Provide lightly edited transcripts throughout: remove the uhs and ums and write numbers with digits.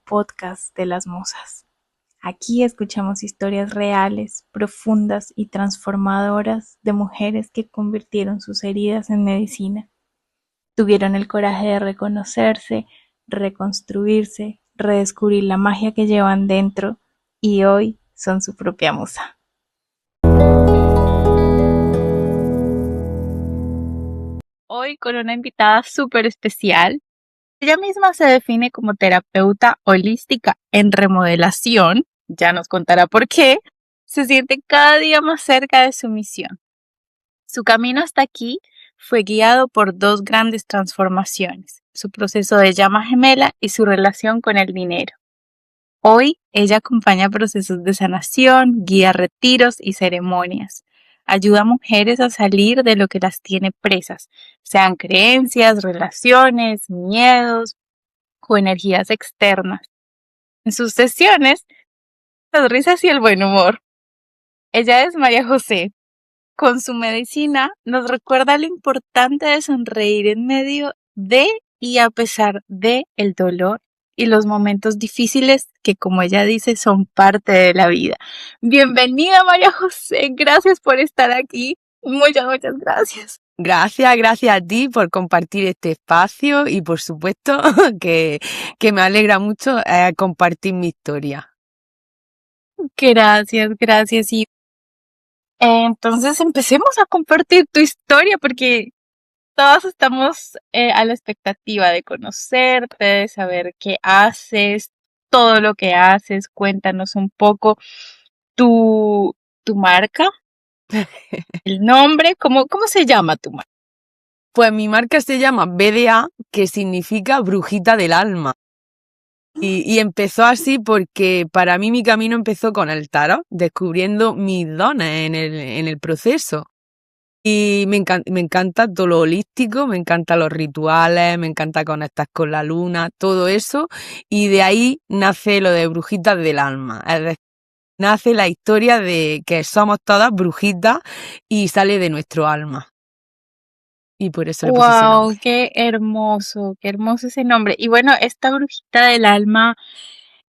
podcast de las musas. Aquí escuchamos historias reales, profundas y transformadoras de mujeres que convirtieron sus heridas en medicina. Tuvieron el coraje de reconocerse, reconstruirse, redescubrir la magia que llevan dentro y hoy son su propia musa. Hoy con una invitada súper especial. Ella misma se define como terapeuta holística en remodelación, ya nos contará por qué, se siente cada día más cerca de su misión. Su camino hasta aquí fue guiado por dos grandes transformaciones, su proceso de llama gemela y su relación con el dinero. Hoy ella acompaña procesos de sanación, guía retiros y ceremonias. Ayuda a mujeres a salir de lo que las tiene presas, sean creencias, relaciones, miedos o energías externas. En sus sesiones, las risas y el buen humor. Ella es María José. Con su medicina nos recuerda lo importante de sonreír en medio de y a pesar de el dolor y los momentos difíciles que, como ella dice, son parte de la vida. Bienvenida, María José. Gracias por estar aquí. Muchas gracias. Gracias a ti por compartir este espacio y por supuesto que me alegra mucho compartir mi historia. Gracias. Y entonces empecemos a compartir tu historia porque todos estamos a la expectativa de conocerte, de saber qué haces, todo lo que haces. Cuéntanos un poco tu marca, el nombre, ¿cómo se llama tu marca? Pues mi marca se llama BDA, que significa brujita del alma. Y empezó así porque para mí mi camino empezó con el tarot, descubriendo mis dones en el proceso. Y me encanta todo lo holístico, me encantan los rituales, me encanta conectar con la luna, todo eso. Y de ahí nace lo de brujitas del alma. Es decir, nace la historia de que somos todas brujitas y sale de nuestro alma. Y por eso le puse ese ¡Wow! nombre. Qué hermoso ese nombre. Y bueno, esta brujita del alma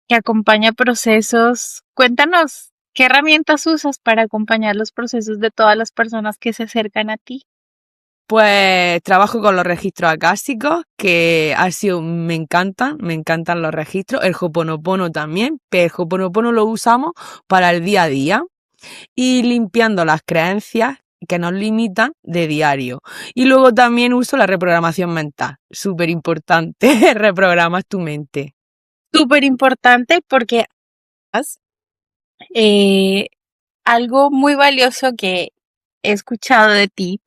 que acompaña procesos, cuéntanos, ¿qué herramientas usas para acompañar los procesos de todas las personas que se acercan a ti? Pues trabajo con los registros acásicos, que me encantan los registros, el Ho'oponopono también, pero el Ho'oponopono lo usamos para el día a día y limpiando las creencias que nos limitan de diario. Y luego también uso la reprogramación mental, súper importante, reprogramas tu mente. Súper importante porque eh, algo muy valioso que he escuchado de ti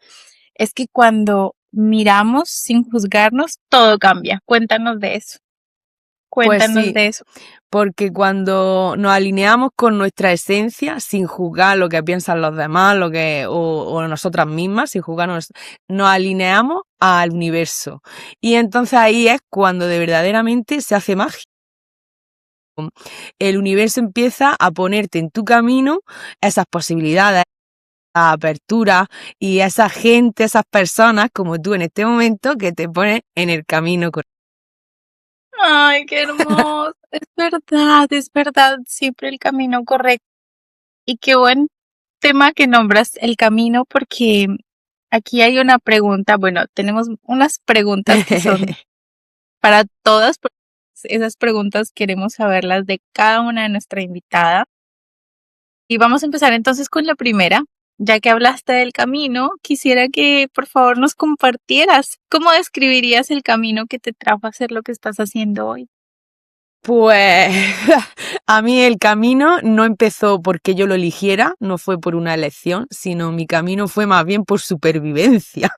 es que cuando miramos sin juzgarnos, todo cambia. Cuéntanos de eso. Pues Cuéntanos sí, de eso. porque cuando nos alineamos con nuestra esencia, sin juzgar lo que piensan los demás, o nosotras mismas, sin juzgar, nos alineamos al universo. Y entonces ahí es cuando de verdaderamente se hace magia. El universo empieza a ponerte en tu camino esas posibilidades, esa apertura y esa gente, esas personas como tú en este momento que te ponen en el camino correcto. Ay, qué hermoso. Es verdad, siempre el camino correcto. Y qué buen tema que nombras el camino porque aquí hay una pregunta. Bueno, tenemos unas preguntas que son para todas, porque esas preguntas queremos saberlas de cada una de nuestra invitada. Y vamos a empezar entonces con la primera. Ya que hablaste del camino, quisiera que por favor nos compartieras cómo describirías el camino que te trajo a hacer lo que estás haciendo hoy. Pues a mí el camino no empezó porque yo lo eligiera, no fue por una elección, sino mi camino fue más bien por supervivencia,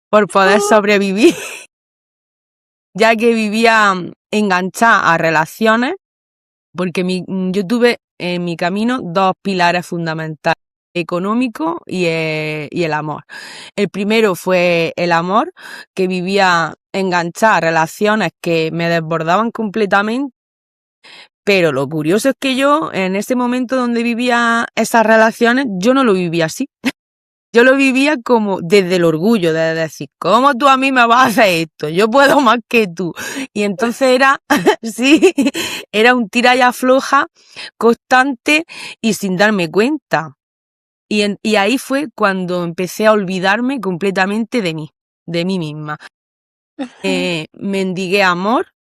por poder sobrevivir, ya que vivía enganchada a relaciones, porque yo tuve en mi camino dos pilares fundamentales, económico y el amor. El primero fue el amor, que vivía enganchada a relaciones que me desbordaban completamente. Pero lo curioso es que yo, en ese momento donde vivía esas relaciones, yo no lo vivía así. Yo lo vivía como desde el orgullo de decir, ¿cómo tú a mí me vas a hacer esto? Yo puedo más que tú. Y entonces era, sí, era un tira y afloja constante y sin darme cuenta. Y ahí fue cuando empecé a olvidarme completamente de mí misma. Mendigué amor,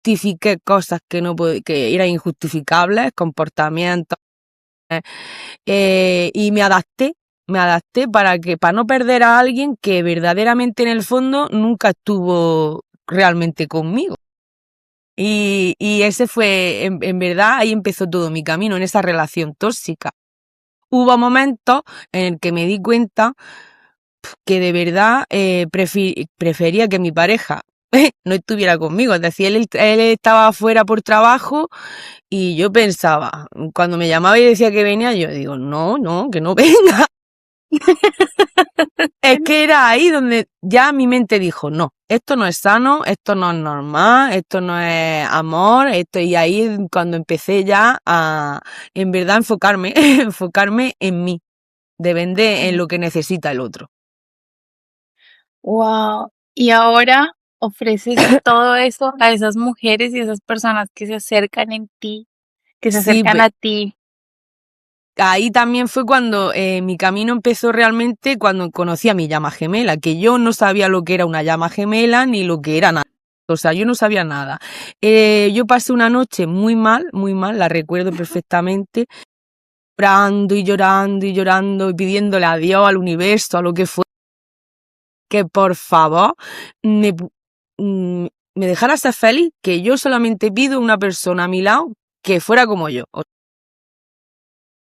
justifiqué cosas que eran injustificables, comportamientos, y me adapté para no perder a alguien que verdaderamente en el fondo nunca estuvo realmente conmigo. Y ese fue, en verdad, ahí empezó todo mi camino, en esa relación tóxica. Hubo momentos en el que me di cuenta que de verdad prefería que mi pareja no estuviera conmigo. Es decir, él estaba afuera por trabajo y yo pensaba, cuando me llamaba y decía que venía, yo digo, no, que no venga. Es que era ahí donde ya mi mente dijo, no, esto no es sano, esto no es normal, esto no es amor, y ahí es cuando empecé ya a, en verdad, enfocarme en mí, depende en lo que necesita el otro. Wow. Y ahora ofreces todo eso a esas mujeres y esas personas que se acercan en ti, que se Sí, acercan a ti. ahí también fue cuando mi camino empezó realmente cuando conocí a mi llama gemela, que yo no sabía lo que era una llama gemela ni lo que era nada. O sea, yo no sabía nada. Yo pasé una noche muy mal, la recuerdo perfectamente, llorando y llorando y llorando y pidiéndole a Dios, al universo, a lo que fue, que por favor me, me dejara ser feliz, que yo solamente pido una persona a mi lado que fuera como yo.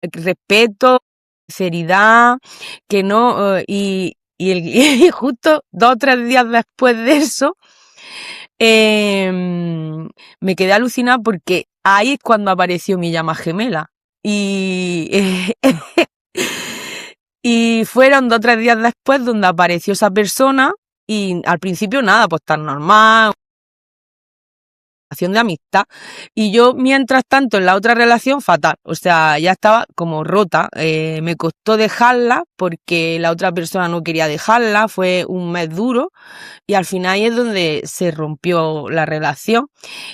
Respeto, sinceridad, que no, y justo 2 o 3 días después de eso, me quedé alucinada porque ahí es cuando apareció mi llama gemela. Y, y fueron 2 o 3 días después donde apareció esa persona y al principio nada, pues tan normal, de amistad, y yo mientras tanto en la otra relación fatal, o sea, ya estaba como rota, me costó dejarla porque la otra persona no quería dejarla, fue un mes duro y al final ahí es donde se rompió la relación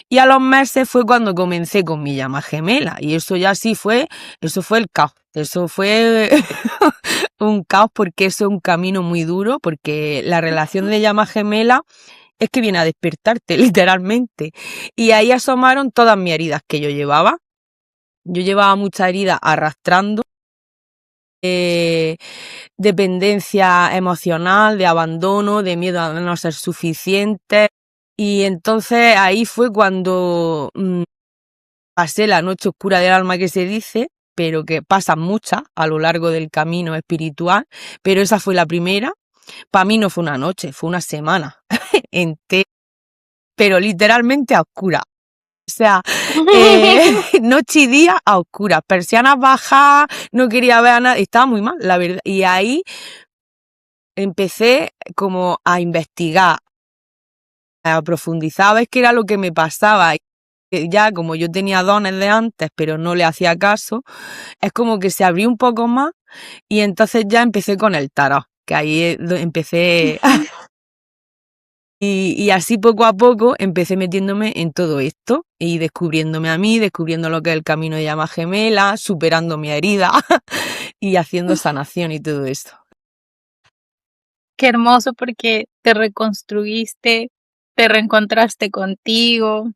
y a los meses fue cuando comencé con mi llama gemela y eso ya sí fue, eso fue el caos. Eso fue un caos porque eso es un camino muy duro, porque la relación de llama gemela es que viene a despertarte, literalmente. Y ahí asomaron todas mis heridas que yo llevaba. Yo llevaba muchas heridas arrastrando, dependencia emocional, de abandono, de miedo a no ser suficiente. Y entonces ahí fue cuando pasé la noche oscura del alma que se dice, pero que pasan muchas a lo largo del camino espiritual, pero esa fue la primera. Para mí no fue una noche, fue una semana entera, pero literalmente a oscura. O sea, noche y día a oscuras, persianas bajas, no quería ver a nadie, estaba muy mal, la verdad. Y ahí empecé como a investigar, a profundizar, a ver qué era lo que me pasaba. Y ya como yo tenía dones de antes, pero no le hacía caso, es como que se abrió un poco más y entonces ya empecé con el tarot, que ahí empecé. Y así poco a poco empecé metiéndome en todo esto y descubriéndome a mí, descubriendo lo que es el camino de llama gemela, superando mi herida y haciendo sanación y todo esto. Qué hermoso porque te reconstruiste, te reencontraste contigo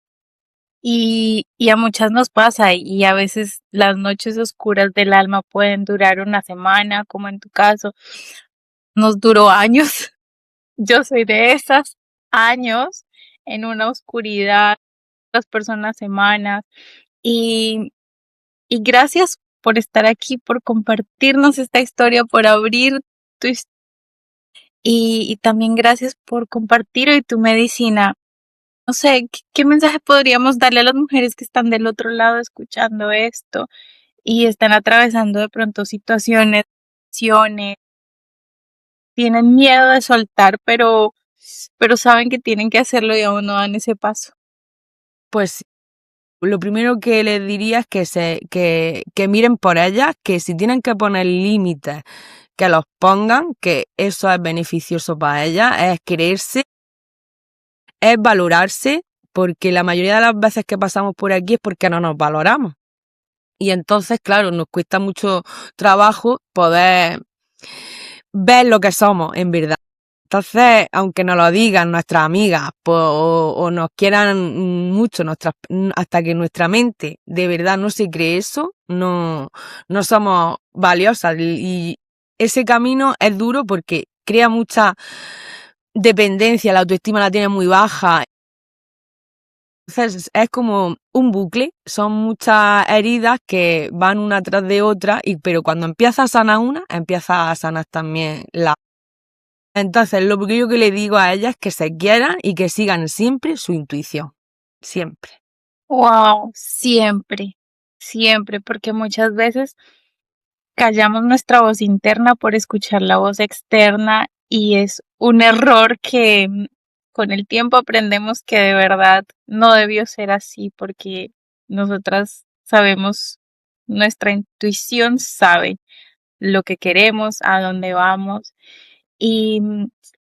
y a muchas nos pasa y a veces las noches oscuras del alma pueden durar una semana, como en tu caso, nos duró años. Yo soy de esas años en una oscuridad, las personas semanas y, y gracias por estar aquí, por compartirnos esta historia, por abrir tu historia y también gracias por compartir hoy tu medicina. No sé, ¿qué mensaje podríamos darle a las mujeres que están del otro lado escuchando esto y están atravesando de pronto situaciones, situaciones, tienen miedo de soltar, pero saben que tienen que hacerlo y aún no dan ese paso? Pues lo primero que les diría es que miren por ellas, que si tienen que poner límites, que los pongan, que eso es beneficioso para ellas, es creerse, es valorarse, porque la mayoría de las veces que pasamos por aquí es porque no nos valoramos. Y entonces, claro, nos cuesta mucho trabajo poder ver lo que somos en verdad. Entonces, aunque nos lo digan nuestras amigas o nos quieran mucho, hasta que nuestra mente de verdad no se cree eso, no somos valiosas. Y ese camino es duro porque crea mucha dependencia, la autoestima la tiene muy baja. Entonces es como un bucle, son muchas heridas que van una tras de otra, pero cuando empieza a sanar una, empieza a sanar también la. Entonces lo que yo que le digo a ellas es que se quieran y que sigan siempre su intuición, siempre. Wow, siempre, siempre, porque muchas veces callamos nuestra voz interna por escuchar la voz externa y es un error que con el tiempo aprendemos que de verdad no debió ser así porque nosotras sabemos, nuestra intuición sabe lo que queremos, a dónde vamos y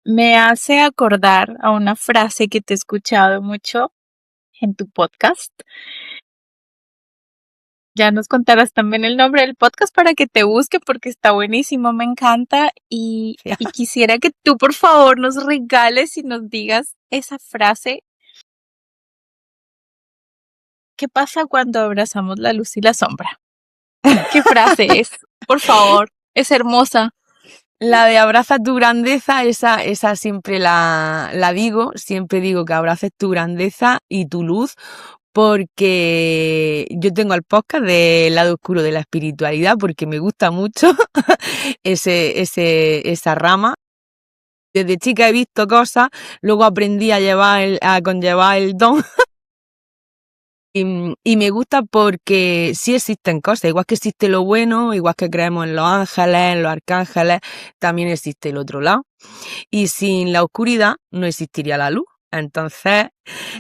me hace acordar a una frase que te he escuchado mucho en tu podcast. Ya nos contarás también el nombre del podcast para que te busque porque está buenísimo, me encanta y quisiera que tú por favor nos regales y nos digas esa frase. ¿Qué pasa cuando abrazamos la luz y la sombra? ¿Qué frase es? Por favor, es hermosa. La de abraza tu grandeza, esa siempre la digo, siempre digo que abraces tu grandeza y tu luz, porque yo tengo el podcast del lado oscuro de la espiritualidad, porque me gusta mucho esa rama. Desde chica he visto cosas, luego aprendí a conllevar el don. Y me gusta porque sí existen cosas, igual que existe lo bueno, igual que creemos en los ángeles, en los arcángeles, también existe el otro lado. Y sin la oscuridad no existiría la luz. Entonces,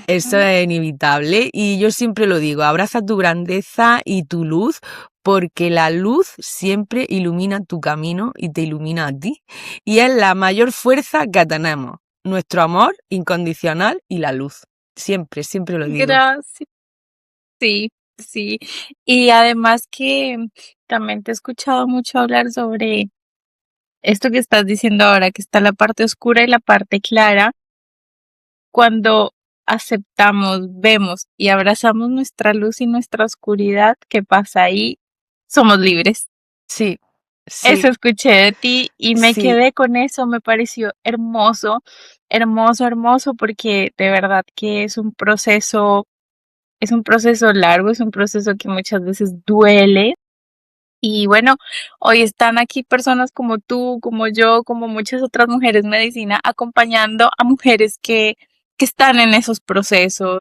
eso es inevitable. Y yo siempre lo digo, abraza tu grandeza y tu luz, porque la luz siempre ilumina tu camino y te ilumina a ti. Y es la mayor fuerza que tenemos, nuestro amor incondicional y la luz. Siempre, siempre lo digo. Gracias. Sí, sí. Y además que también te he escuchado mucho hablar sobre esto que estás diciendo ahora, que está la parte oscura y la parte clara. Cuando aceptamos, vemos y abrazamos nuestra luz y nuestra oscuridad, ¿qué pasa ahí? Somos libres. Sí, Eso sí, escuché de ti y me sí. quedé con eso, me pareció hermoso, hermoso, hermoso, porque de verdad que es un proceso largo, es un proceso que muchas veces duele. Y bueno, hoy están aquí personas como tú, como yo, como muchas otras mujeres medicina, acompañando a mujeres que están en esos procesos,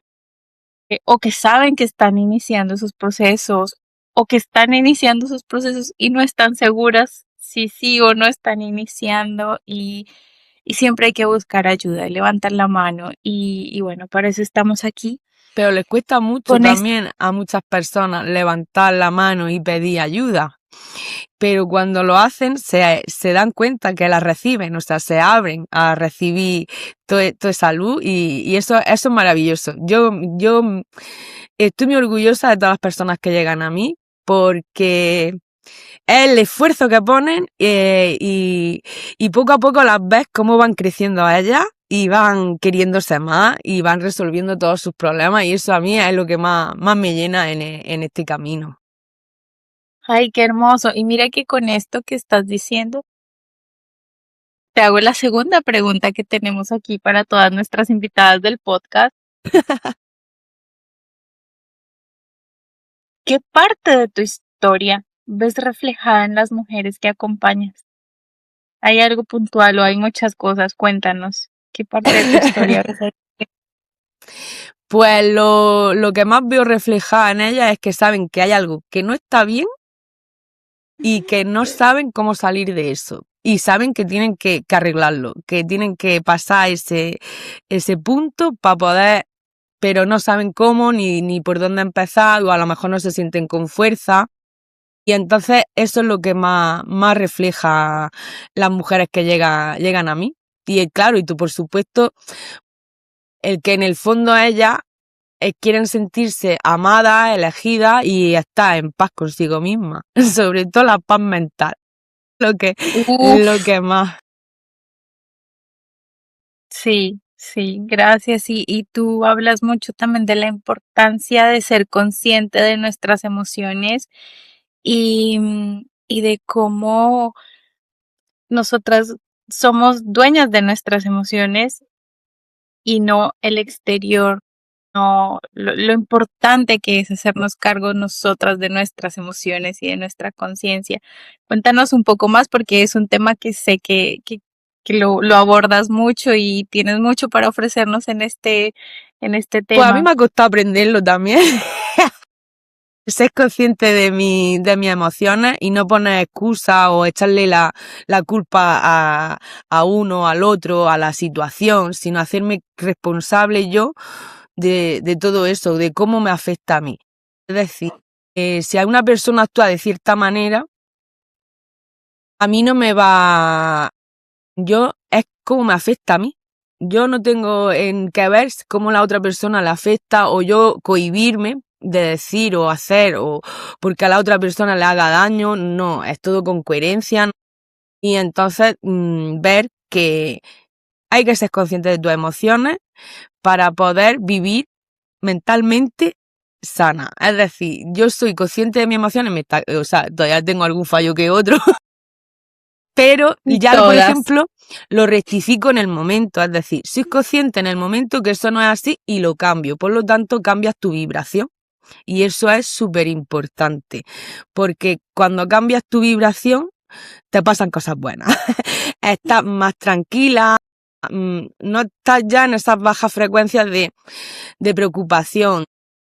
o que saben que están iniciando esos procesos, o que están iniciando esos procesos y no están seguras si sí o no están iniciando y siempre hay que buscar ayuda y levantar la mano y bueno, para eso estamos aquí Pero les cuesta mucho con esto. también a muchas personas levantar la mano y pedir ayuda. Pero cuando lo hacen se dan cuenta que la reciben, o sea, se abren a recibir toda esa luz y eso es maravilloso. Yo estoy muy orgullosa de todas las personas que llegan a mí porque es el esfuerzo que ponen y poco a poco las ves cómo van creciendo a ellas y van queriéndose más y van resolviendo todos sus problemas y eso a mí es lo que más me llena en este camino. Ay, qué hermoso. Y mira que con esto que estás diciendo, te hago la segunda pregunta que tenemos aquí para todas nuestras invitadas del podcast. ¿Qué parte de tu historia ves reflejada en las mujeres que acompañas? ¿Hay algo puntual o hay muchas cosas? Cuéntanos. ¿Qué parte de tu historia ves ahí? Pues lo que más veo reflejada en ellas es que saben que hay algo que no está bien y que no saben cómo salir de eso. Y saben que tienen que arreglarlo, que tienen que pasar ese punto para poder, pero no saben cómo ni por dónde empezar, o a lo mejor no se sienten con fuerza. Y entonces eso es lo que más refleja las mujeres que llegan a mí. Y claro, y tú por supuesto, el que en el fondo ellas quieren sentirse amadas, elegidas y estar en paz consigo misma. Sobre todo la paz mental, lo Uf, que más. sí, sí, gracias. Y tú hablas mucho también de la importancia de ser consciente de nuestras emociones y de cómo nosotras somos dueñas de nuestras emociones y no el exterior. No, lo importante que es hacernos cargo nosotras de nuestras emociones y de nuestra conciencia. Cuéntanos un poco más porque es un tema que sé que lo abordas mucho y tienes mucho para ofrecernos en este Pues a mí tema. me ha costado aprenderlo también. Ser consciente de mis emociones y no poner excusas o echarle la culpa a uno, al otro, a la situación, sino hacerme responsable yo de todo eso, de cómo me afecta a mí. Es decir, si a una persona actúa de cierta manera, a mí no me va, es cómo me afecta a mí. Yo no tengo en que ver cómo la otra persona le afecta o yo cohibirme de decir o hacer o porque a la otra persona le haga daño. No, es todo con coherencia. Y entonces ver que hay que ser consciente de tus emociones para poder vivir mentalmente sana. Es decir, yo soy consciente de mis emociones, o sea, todavía tengo algún fallo que otro, pero ya, por Todas. ejemplo, lo rectifico en el momento, es decir, soy consciente en el momento que eso no es así y lo cambio. Por lo tanto, cambias tu vibración. Y eso es súper importante, porque cuando cambias tu vibración, te pasan cosas buenas. Estás más tranquila, no estás ya en esas bajas frecuencias de preocupación,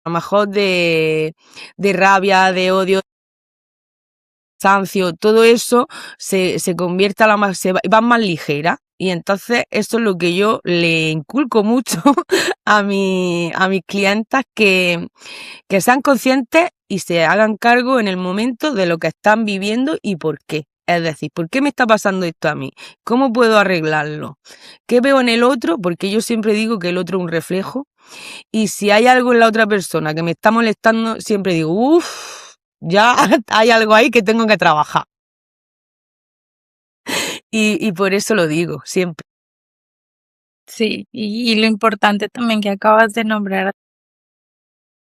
a lo mejor de rabia, de odio, cansancio, todo eso se convierte a la más, va más ligera. Y entonces eso es lo que yo le inculco mucho a mis clientas que sean conscientes y se hagan cargo en el momento de lo que están viviendo y por qué. Es decir, ¿por qué me está pasando esto a mí? ¿Cómo puedo arreglarlo? ¿Qué veo en el otro? Porque yo siempre digo que el otro es un reflejo. Y si hay algo en la otra persona que me está molestando, siempre digo, uff, ya hay algo ahí que tengo que trabajar. Y por eso lo digo, siempre. Sí, y lo importante también que acabas de nombrar,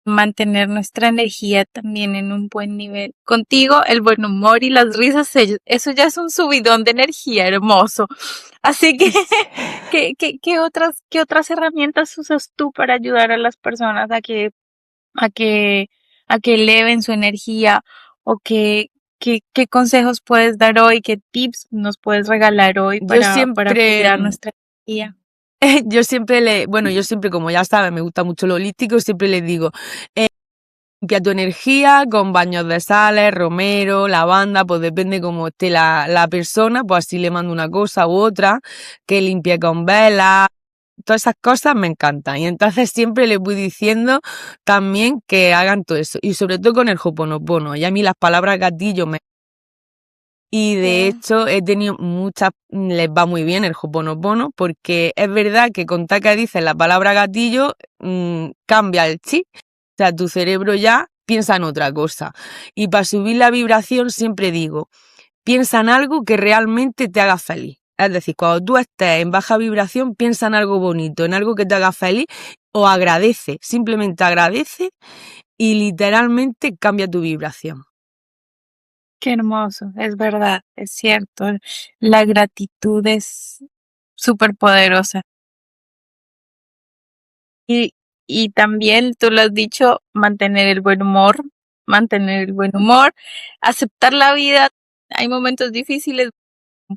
mantener nuestra energía también en un buen nivel. Contigo, el buen humor y las risas, eso ya es un subidón de energía hermoso. Así que, qué otras herramientas usas tú para ayudar a las personas a que, a que eleven su energía o qué consejos puedes dar hoy, qué tips nos puedes regalar hoy Yo para siempre, cuidar nuestra energía? yo siempre, como ya sabes, me gusta mucho lo holístico, siempre les digo, limpia tu energía con baños de sales, romero, lavanda, pues depende cómo esté la persona, pues así le mando una cosa u otra, que limpie con vela, todas esas cosas me encantan. Y entonces siempre les voy diciendo también que hagan todo eso. Y sobre todo con el Ho'oponopono. Y a mí las palabras gatillo me... Y de Oh, hecho he tenido les va muy bien el Ho'oponopono, porque es verdad que con tal que dices la palabra gatillo, cambia el chip. O sea, tu cerebro ya piensa en otra cosa. Y para subir la vibración siempre digo, piensa en algo que realmente te haga feliz. Es decir, cuando tú estés en baja vibración, piensa en algo bonito, en algo que te haga feliz o agradece, simplemente agradece y literalmente cambia tu vibración. qué hermoso, es verdad, es cierto. La gratitud es súper poderosa. Y, y también, tú lo has dicho, mantener el buen humor, aceptar la vida. Hay momentos difíciles,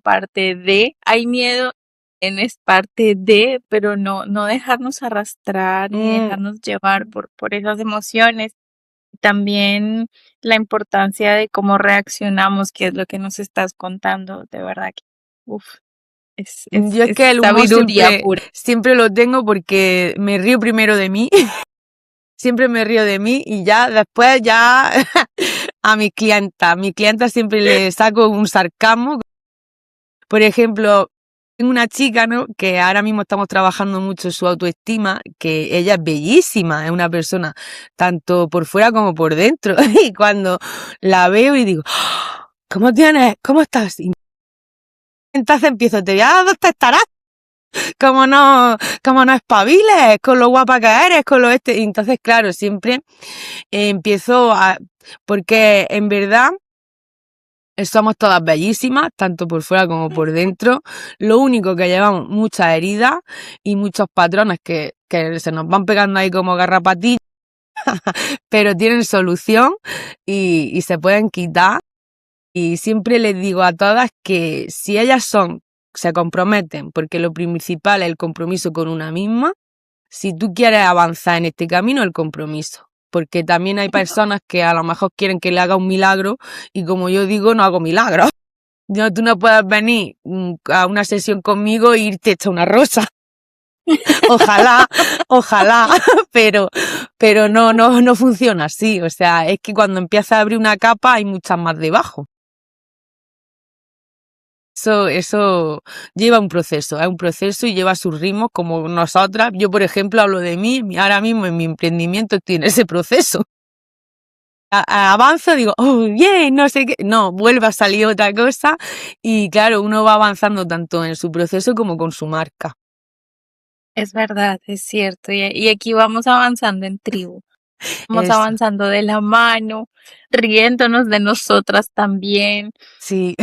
parte de, hay miedo, es parte de, pero no dejarnos arrastrar ni Mm, dejarnos llevar por esas emociones. También la importancia de cómo reaccionamos, que es lo que nos estás contando, de verdad que, uf, yo es es que el humor sabiduría siempre, pura. siempre lo tengo porque me río primero de mí, siempre me río de mí y ya después ya a mis clientas. A mis clientas siempre les saco un sarcasmo. Por ejemplo, tengo una chica, ¿no?, que ahora mismo estamos trabajando mucho en su autoestima, que ella es bellísima, es una persona tanto por fuera como por dentro. Y cuando la veo y digo, "¡Ah! ¿Cómo tienes? ¿Cómo estás?" Y entonces empiezo, te voy a dar dos testarás, como no espabiles, con lo guapa que eres, con lo este. Y entonces, claro, siempre empiezo a, porque en verdad somos todas bellísimas, tanto por fuera como por dentro. Lo único que llevamos muchas heridas y muchos patrones que se nos van pegando ahí como garrapatillas, pero tienen solución y se pueden quitar. Y siempre les digo a todas que si ellas se comprometen, porque lo principal es el compromiso con una misma, si tú quieres avanzar en este camino, el compromiso. Porque también hay personas que a lo mejor quieren que le haga un milagro y como yo digo, no hago milagros. No, tú no puedes venir a una sesión conmigo e irte hecha una rosa. Ojalá, ojalá, pero no funciona así. O sea, es que cuando empiezas a abrir una capa hay muchas más debajo. Eso lleva un proceso, es un proceso y lleva sus ritmos como nosotras. Yo, por ejemplo, hablo de mí, ahora mismo en mi emprendimiento estoy en ese proceso. Avanzo, digo, oh, bien, no sé qué. No, vuelve a salir otra cosa y claro, uno va avanzando tanto en su proceso como con su marca. Es verdad, es cierto. Y aquí vamos avanzando en tribu. Vamos Eso, avanzando de la mano, riéndonos de nosotras también, sí,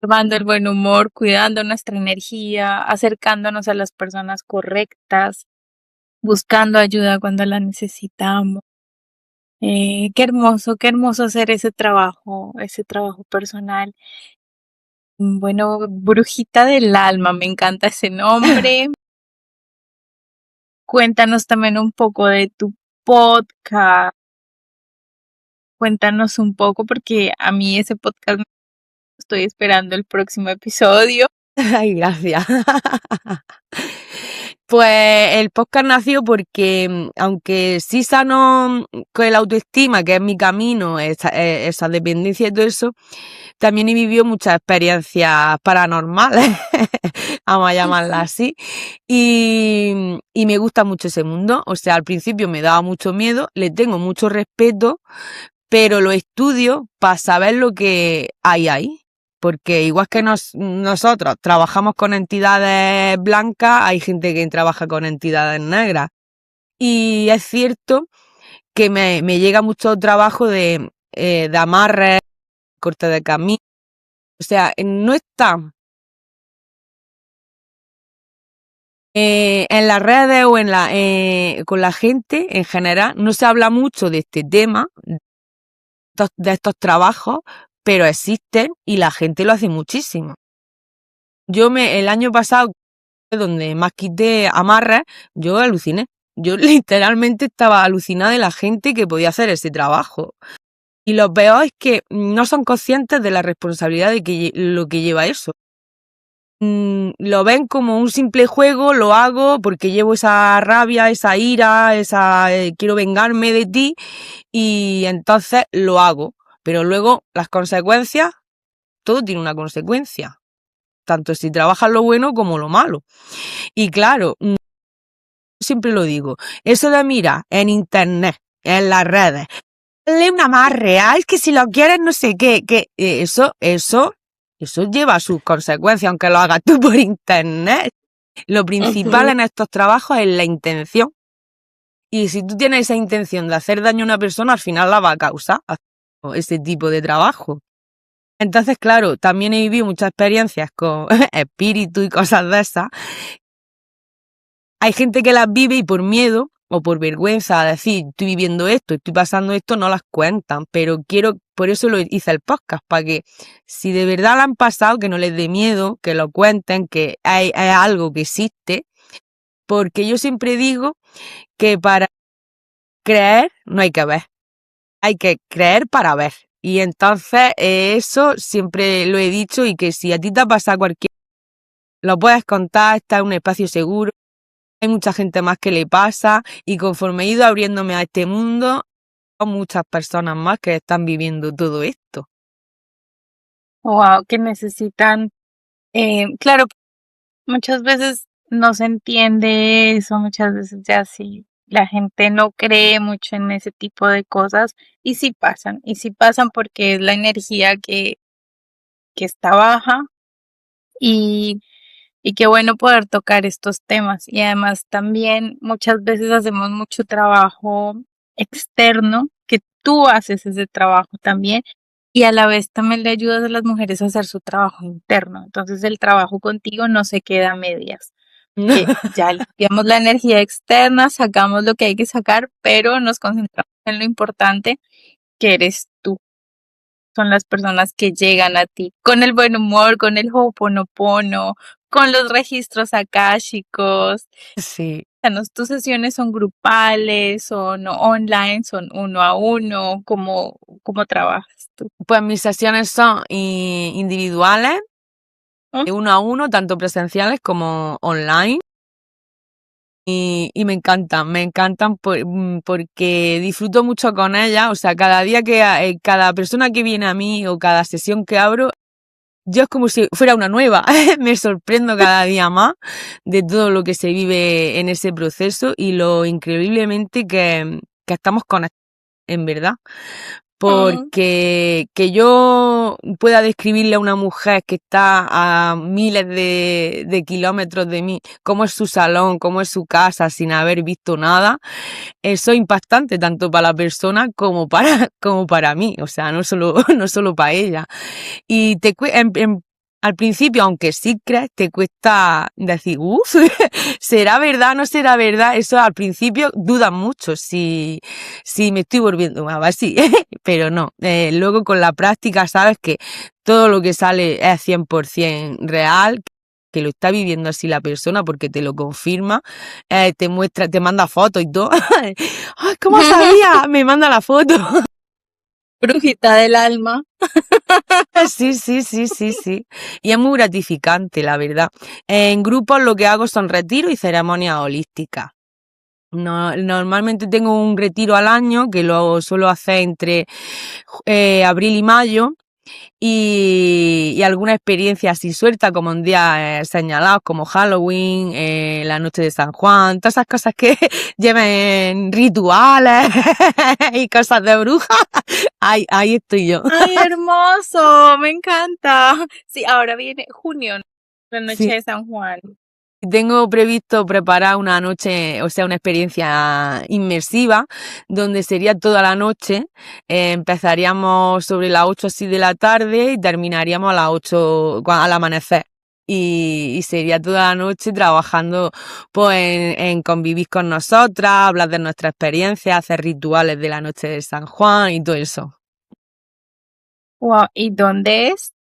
tomando el buen humor, cuidando nuestra energía, acercándonos a las personas correctas, buscando ayuda cuando la necesitamos. Qué hermoso hacer ese trabajo personal. Bueno, brujita del alma, me encanta ese nombre. Cuéntanos también un poco de tu podcast. Cuéntanos un poco porque a mí ese podcast estoy esperando el próximo episodio. ay, gracias. Pues el podcast nació porque, aunque sí sano con el autoestima, que es mi camino, esa dependencia y todo eso, también he vivido muchas experiencias paranormales, vamos a llamarlas así, y me gusta mucho ese mundo. O sea, al principio me daba mucho miedo, le tengo mucho respeto, pero lo estudio para saber lo que hay ahí. Porque igual que nosotros trabajamos con entidades blancas, hay gente que trabaja con entidades negras. Y es cierto que me llega mucho trabajo de amarre, corte de camino. O sea, no está en las redes o con la gente en general, no se habla mucho de este tema, de estos trabajos, pero existen y la gente lo hace muchísimo. El año pasado, donde más quité amarres, yo aluciné. Yo literalmente estaba alucinada de la gente que podía hacer ese trabajo. Y lo peor es que no son conscientes de la responsabilidad de lo que lleva eso. Lo ven como un simple juego, lo hago porque llevo esa rabia, esa ira, quiero vengarme de ti y entonces lo hago. Pero luego las consecuencias, todo tiene una consecuencia. Tanto si trabajas lo bueno como lo malo. Y claro, siempre lo digo, eso de mira en internet, en las redes, dale una más real que si lo quieres no sé qué, eso lleva sus consecuencias, aunque lo hagas tú por internet. Lo principal en estos trabajos es la intención. Y si tú tienes esa intención de hacer daño a una persona, al final la va a causar ese tipo de trabajo. Entonces, claro, también he vivido muchas experiencias con espíritus y cosas de esas. Hay gente que las vive y por miedo o por vergüenza a decir, estoy viviendo esto, estoy pasando esto, no las cuentan. Pero por eso lo hice el podcast, para que si de verdad la han pasado, que no les dé miedo, que lo cuenten, que hay algo que existe. Porque yo siempre digo que para creer no hay que ver, hay que creer para ver. Y entonces eso siempre lo he dicho, y que si a ti te ha pasado cualquier, lo puedes contar, está en un espacio seguro. Hay mucha gente más que le pasa y conforme he ido abriéndome a este mundo, muchas personas más que están viviendo todo esto. Wow, que necesitan, claro, muchas veces no se entiende eso, muchas veces ya sí, la gente no cree mucho en ese tipo de cosas y sí pasan porque es la energía que está baja y, y qué bueno poder tocar estos temas. Y además también muchas veces hacemos mucho trabajo externo, que tú haces ese trabajo también y a la vez también le ayudas a las mujeres a hacer su trabajo interno. Entonces el trabajo contigo no se queda a medias, que ya limpiamos la energía externa, sacamos lo que hay que sacar, pero nos concentramos en lo importante que eres tú. Son las personas que llegan a ti con el buen humor, con el ho'oponopono, con los registros akáshicos. Sí. Cuéntanos, ¿tus sesiones son grupales, son online, son uno a uno? ¿Cómo trabajas tú? Pues mis sesiones son individuales, ¿Mm? de uno a uno, tanto presenciales como online. Y me encantan porque disfruto mucho con ellas. O sea, cada día cada persona que viene a mí o cada sesión que abro, yo es como si fuera una nueva. Me sorprendo cada día más de todo lo que se vive en ese proceso y lo increíblemente que estamos conectados, en verdad. Mm. Porque que yo pueda describirle a una mujer que está a miles de kilómetros de mí cómo es su salón, cómo es su casa, sin haber visto nada, eso es impactante tanto para la persona como para mí, o sea, no solo, no solo para ella. Y al principio, aunque sí crees, te cuesta decir, uff, ¿será verdad? ¿No será verdad? Eso al principio dudas mucho si me estoy volviendo más así, pero no. Luego con la práctica sabes que todo lo que sale es 100% real, que lo está viviendo así la persona porque te lo confirma, te muestra, te manda fotos y todo. ¡Ay, cómo sabía! Me manda la foto. Brujita del alma. Sí, sí, sí, sí, sí. Y es muy gratificante, la verdad. En grupos lo que hago son retiros y ceremonias holísticas. No, normalmente tengo un retiro al año que lo suelo hacer entre abril y mayo y alguna experiencia así suelta como en días señalados como Halloween, la noche de San Juan, todas esas cosas que lleven rituales y cosas de brujas. Ahí estoy yo. Ay, hermoso, me encanta. Sí, ahora viene junio, ¿no? La noche Sí. de San Juan. Tengo previsto preparar una noche, o sea, una experiencia inmersiva, donde sería toda la noche. Empezaríamos sobre las 8 así de la tarde y terminaríamos a las 8 al amanecer. Y sería toda la noche trabajando pues en convivir con nosotras, hablar de nuestra experiencia, hacer rituales de la noche de San Juan y todo eso. Wow, ¿y dónde es?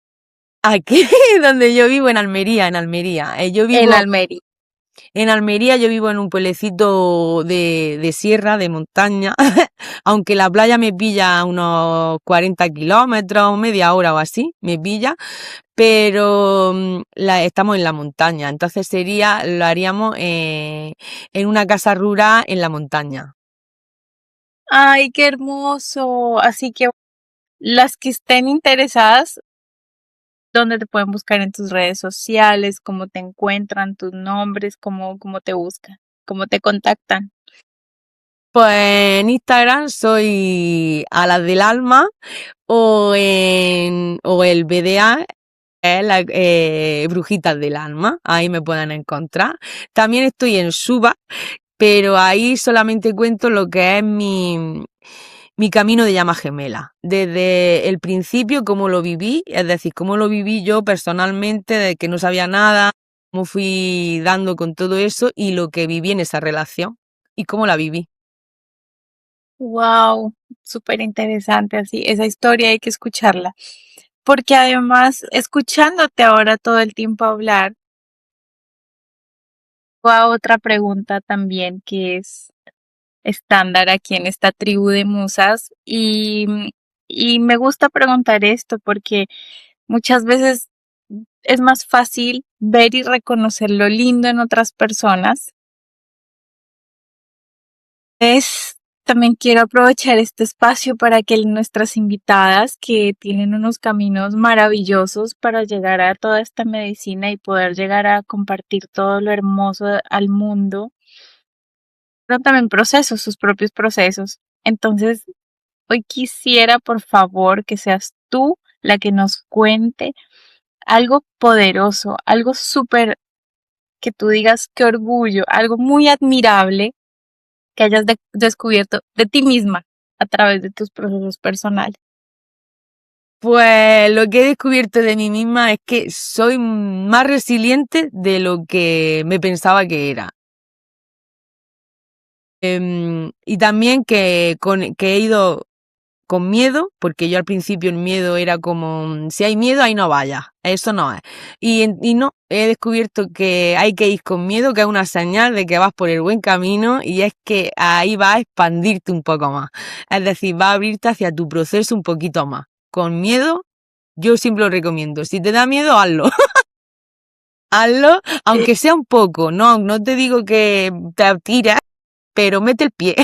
Aquí, donde yo vivo, en Almería, en Almería. Yo En vivo Almería. En Almería, yo vivo en un pueblecito de sierra, de montaña, aunque la playa me pilla a unos 40 kilómetros, media hora o así, me pilla, pero estamos en la montaña, entonces lo haríamos en una casa rural en la montaña. Ay, qué hermoso. Así que las que estén interesadas, ¿dónde te pueden buscar en tus redes sociales? ¿Cómo te encuentran tus nombres? ¿Cómo te buscan? ¿Cómo te contactan? Pues en Instagram soy a las del alma o el BDA, es la Brujitas del Alma, ahí me pueden encontrar. También estoy en Suba, pero ahí solamente cuento lo que es mi camino de llama gemela. Desde el principio, cómo lo viví, es decir, cómo lo viví yo personalmente, de que no sabía nada, cómo fui dando con todo eso y lo que viví en esa relación y cómo la viví. Wow, súper interesante así. Esa historia hay que escucharla. Porque además, escuchándote ahora todo el tiempo hablar, va otra pregunta también que es estándar aquí en esta tribu de musas y me gusta preguntar esto porque muchas veces es más fácil ver y reconocer lo lindo en otras personas. Es también quiero aprovechar este espacio para que nuestras invitadas, que tienen unos caminos maravillosos para llegar a toda esta medicina y poder llegar a compartir todo lo hermoso al mundo, pero también procesos, sus propios procesos. Entonces, hoy quisiera, por favor, que seas tú la que nos cuente algo poderoso, algo súper que tú digas qué orgullo, algo muy admirable que hayas descubierto de ti misma a través de tus procesos personales. Pues lo que he descubierto de mí misma es que soy más resiliente de lo que me pensaba que era. Y también que he ido con miedo, porque yo al principio el miedo era como, si hay miedo, ahí no vayas, eso no es. Y no, he descubierto que hay que ir con miedo, que es una señal de que vas por el buen camino y es que ahí va a expandirte un poco más. Es decir, va a abrirte hacia tu proceso un poquito más. Con miedo, yo siempre lo recomiendo. Si te da miedo, hazlo. Hazlo, aunque sea un poco. No te digo que te tires, pero mete el pie.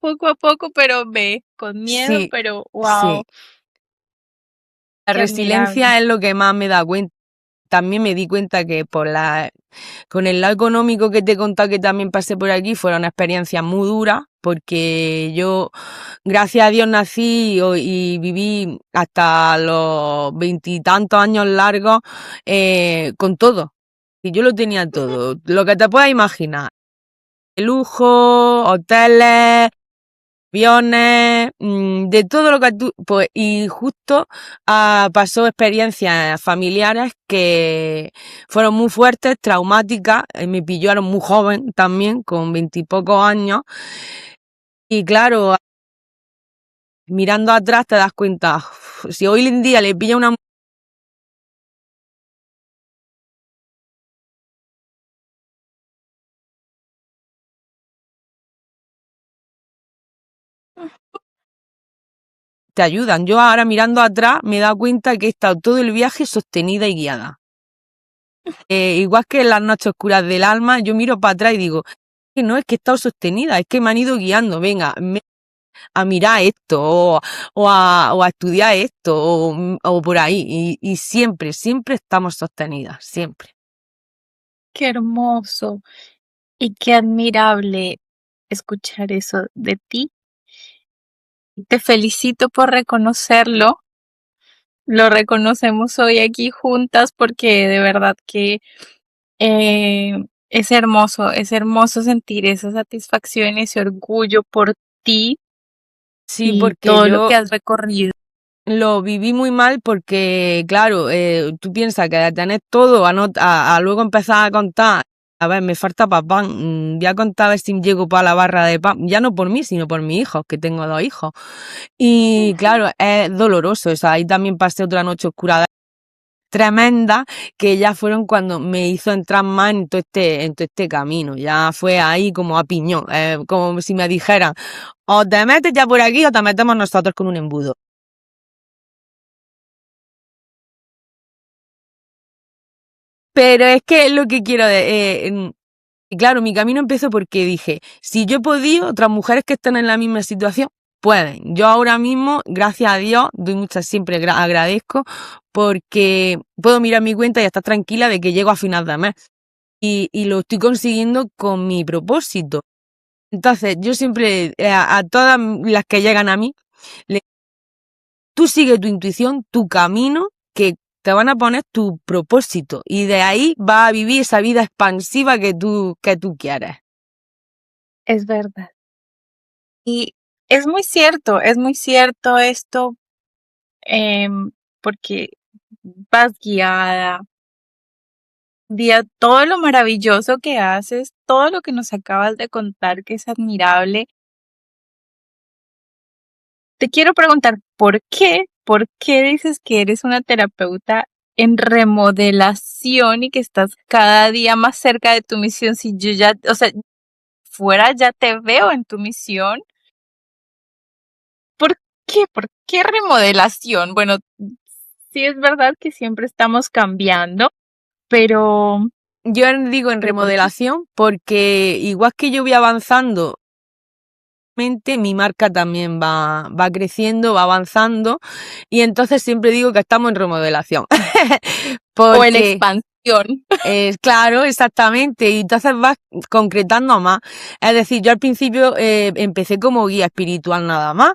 Poco a poco, pero ve, con miedo, Sí, pero wow, sí. La qué admirable. resiliencia es lo que más me da cuenta. También me di cuenta que con el lado económico que te he contado que también pasé por aquí, fueron experiencias muy duras, porque yo, gracias a Dios, nací y viví hasta los veintitantos años largos con todo. Y yo lo tenía todo, lo que te puedas imaginar. Lujo, hoteles, aviones, de todo lo que tú, pues, y justo pasó experiencias familiares que fueron muy fuertes, traumáticas, me pillaron muy joven también, con veintipocos años, y claro, mirando atrás te das cuenta, si hoy en día le pilla una te ayudan. Yo ahora mirando atrás me he dado cuenta que he estado todo el viaje sostenida y guiada. Igual que en las noches oscuras del alma, yo miro para atrás y digo, que no es que he estado sostenida, es que me han ido guiando, venga, a mirar esto, o a estudiar esto, o por ahí, y siempre, siempre estamos sostenidas, siempre. Qué hermoso y qué admirable escuchar eso de ti. Te felicito por reconocerlo. Lo reconocemos hoy aquí juntas porque de verdad que eh, es hermoso sentir esa satisfacción, ese orgullo por ti Sí, y porque todo lo que yo has recorrido. lo viví muy mal porque, claro, tú piensas que de tener todo, a luego empezar a contar, a ver, me falta para pan, voy a contar a ver si llego para la barra de pan, ya no por mí, sino por mis hijos, que tengo dos hijos. Y claro, es doloroso, o sea, ahí también pasé otra noche oscura tremenda, que ya fueron cuando me hizo entrar más en todo este camino, ya fue ahí como a piñón, como si me dijeran, o te metes ya por aquí o te metemos nosotros con un embudo. Pero es que es lo que quiero y claro, mi camino empezó porque dije, si yo he podido, otras mujeres que están en la misma situación pueden. Yo ahora mismo, gracias a Dios, doy muchas, siempre agradezco porque puedo mirar mi cuenta y estar tranquila de que llego a final de mes. Y lo estoy consiguiendo con mi propósito. Entonces, yo siempre, a todas las que llegan a mí, tú sigue tu intuición, tu camino, que te van a poner tu propósito y de ahí vas a vivir esa vida expansiva que tú quieres. Es verdad. Y es muy cierto esto, em, porque vas guiada, todo lo maravilloso que haces, todo lo que nos acabas de contar, que es admirable. Te quiero preguntar, ¿por qué dices que eres una terapeuta en remodelación y que estás cada día más cerca de tu misión? Si yo ya, o sea, fuera ya te veo en tu misión. ¿Por qué? ¿Por qué remodelación? Bueno, sí es verdad que siempre estamos cambiando, pero Yo digo en ¿Pero por qué? remodelación porque igual que yo voy avanzando, mi marca también va creciendo, va avanzando y entonces siempre digo que estamos en remodelación. O en Porque expansión. claro, exactamente, y entonces vas concretando más. Es decir, yo al principio empecé como guía espiritual nada más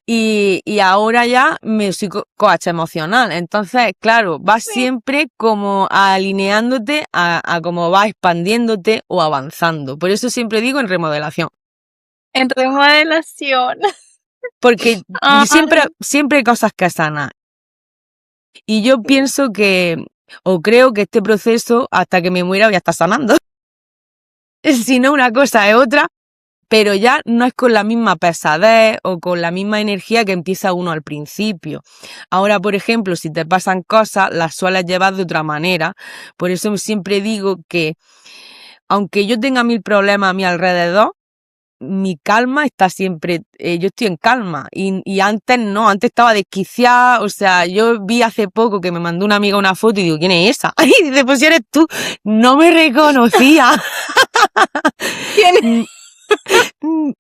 y ahora ya me soy coach emocional. Entonces, claro, vas Sí. siempre como alineándote a cómo vas expandiéndote o avanzando. Por eso siempre digo en remodelación. En remodelación. Porque siempre, Ay, siempre hay cosas que sanar. Y yo pienso que, o creo que este proceso, hasta que me muera, voy a estar sanando. Si no, una cosa es otra, pero ya no es con la misma pesadez o con la misma energía que empieza uno al principio. Ahora, por ejemplo, si te pasan cosas, las sueles llevar de otra manera. Por eso siempre digo que, aunque yo tenga 1000 problemas a mi alrededor, mi calma está siempre, yo estoy en calma y antes no, antes estaba desquiciada, o sea, yo vi hace poco que me mandó una amiga una foto y digo, ¿quién es esa? Y dice, pues si eres tú, no me reconocía. ¿quién?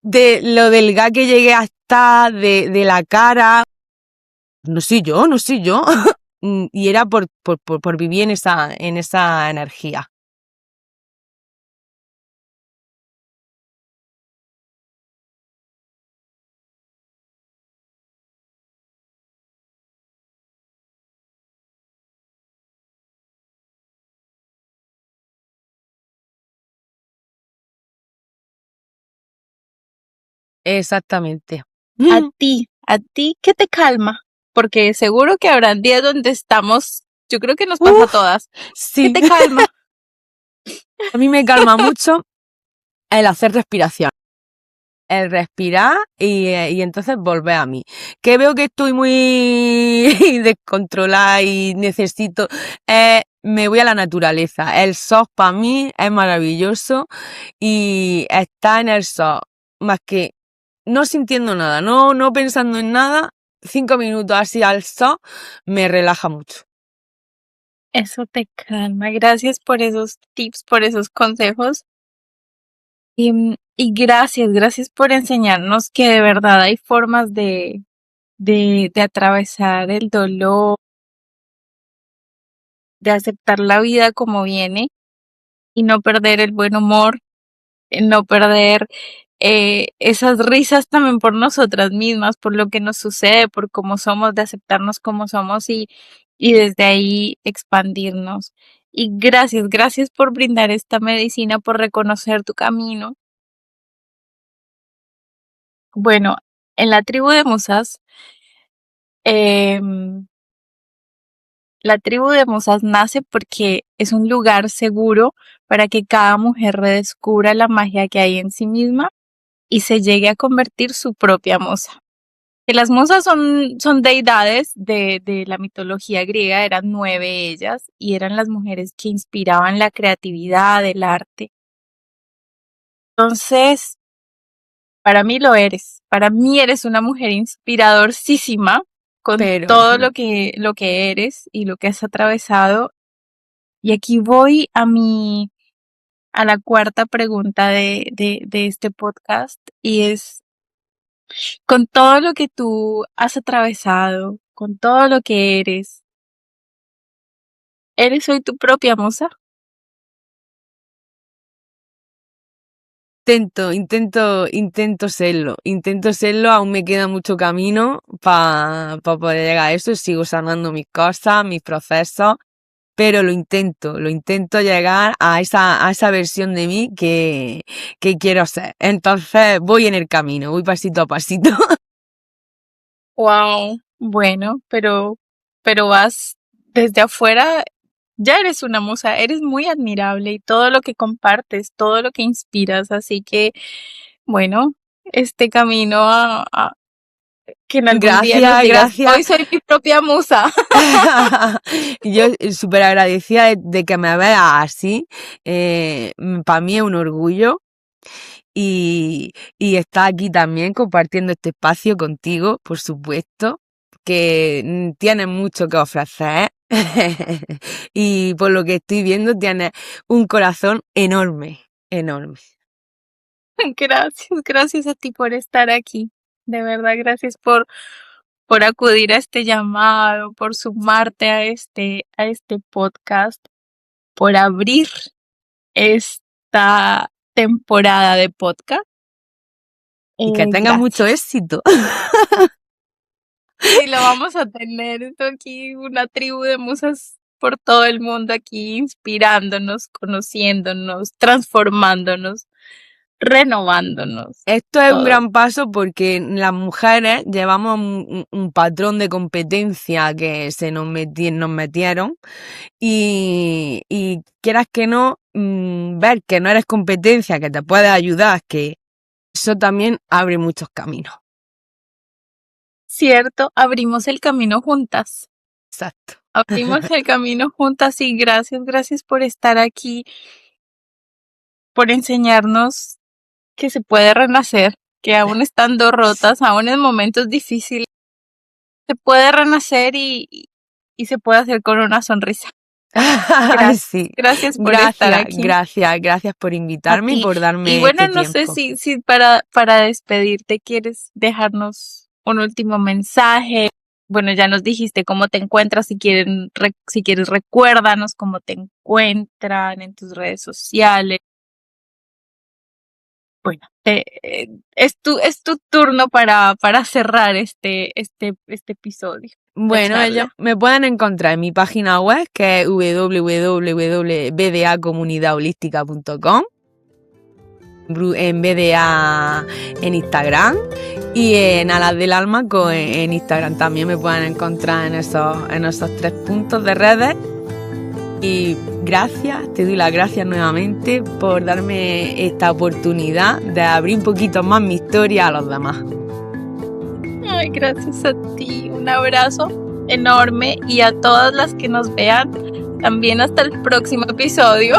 De lo delgada que llegué a estar, de la cara, no soy yo, no soy yo. Y era por vivir en esa energía. Exactamente. A ti, ¿qué te calma? Porque seguro que habrán días donde estamos, yo creo que nos pasa a Uf, todas. ¿Qué sí. te calma? A mí me calma mucho el hacer respiración. El respirar y entonces volver a mí. Que veo que estoy muy descontrolada y necesito, me voy a la naturaleza. El sol para mí es maravilloso y estar en el sol, más que no sintiendo nada, no pensando en nada, 5 minutos así al sol, me relaja mucho. Eso te calma. Gracias por esos tips, por esos consejos. Y gracias por enseñarnos que de verdad hay formas de atravesar el dolor, de aceptar la vida como viene y no perder el buen humor, no perder esas risas también por nosotras mismas, por lo que nos sucede, por cómo somos, de aceptarnos como somos y desde ahí expandirnos. Y gracias por brindar esta medicina, por reconocer tu camino. Bueno, en la tribu de musas, em, la tribu de musas nace porque es un lugar seguro para que cada mujer redescubra la magia que hay en sí misma y se llegue a convertir su propia musa. Que las musas son deidades de la mitología griega, eran 9 ellas, y eran las mujeres que inspiraban la creatividad, el arte. Entonces, para mí lo eres. Para mí eres una mujer inspiradorísima con Pero todo lo que eres y lo que has atravesado. Y aquí voy a la cuarta pregunta de este podcast, y es, con todo lo que tú has atravesado, con todo lo que ¿eres hoy tu propia musa? intento serlo, aún me queda mucho camino para poder llegar a eso, sigo sanando mis cosas, mis procesos, pero lo intento llegar a esa versión de mí que quiero ser. Entonces voy en el camino, voy pasito a pasito. Wow. Bueno, pero vas desde afuera, ya eres una musa, eres muy admirable y todo lo que compartes, todo lo que inspiras, así que, bueno, este camino a que en algún día nos Gracias, digas, gracias. hoy soy mi propia musa. Yo súper agradecida de que me veas así. Para mí es un orgullo y estar aquí también compartiendo este espacio contigo, por supuesto, que tienes mucho que ofrecer Y por lo que estoy viendo, tienes un corazón enorme, enorme. Gracias a ti por estar aquí. De verdad, gracias por acudir a este llamado, por sumarte a este podcast, por abrir esta temporada de podcast. Y que tenga mucho éxito. Sí, lo vamos a tener. Esto aquí, una tribu de musas por todo el mundo aquí, inspirándonos, conociéndonos, transformándonos, renovándonos. Esto es un todo. gran paso porque las mujeres llevamos un patrón de competencia que nos metieron y quieras que no, ver que no eres competencia, que te puede ayudar, que eso también abre muchos caminos. Cierto, abrimos el camino juntas. Exacto. Abrimos el camino juntas y gracias por estar aquí, por enseñarnos que se puede renacer, que aún estando rotas, aún en momentos difíciles, se puede renacer y se puede hacer con una sonrisa. Gracias por estar aquí. Gracias por invitarme y por darme y bueno, este no tiempo. sé si para despedirte quieres dejarnos un último mensaje. Bueno, ya nos dijiste cómo te encuentras, si quieres recuérdanos cómo te encuentran en tus redes sociales. Bueno, es tu turno para cerrar este episodio. Bueno, ellos me pueden encontrar en mi página web, que es www.bdacomunidadholística.com, en BDA en Instagram y en Alas del Alma en Instagram también me pueden encontrar en esos 3 puntos de redes. Y te doy las gracias nuevamente por darme esta oportunidad de abrir un poquito más mi historia a los demás. Ay, gracias a ti, un abrazo enorme y a todas las que nos vean, también hasta el próximo episodio.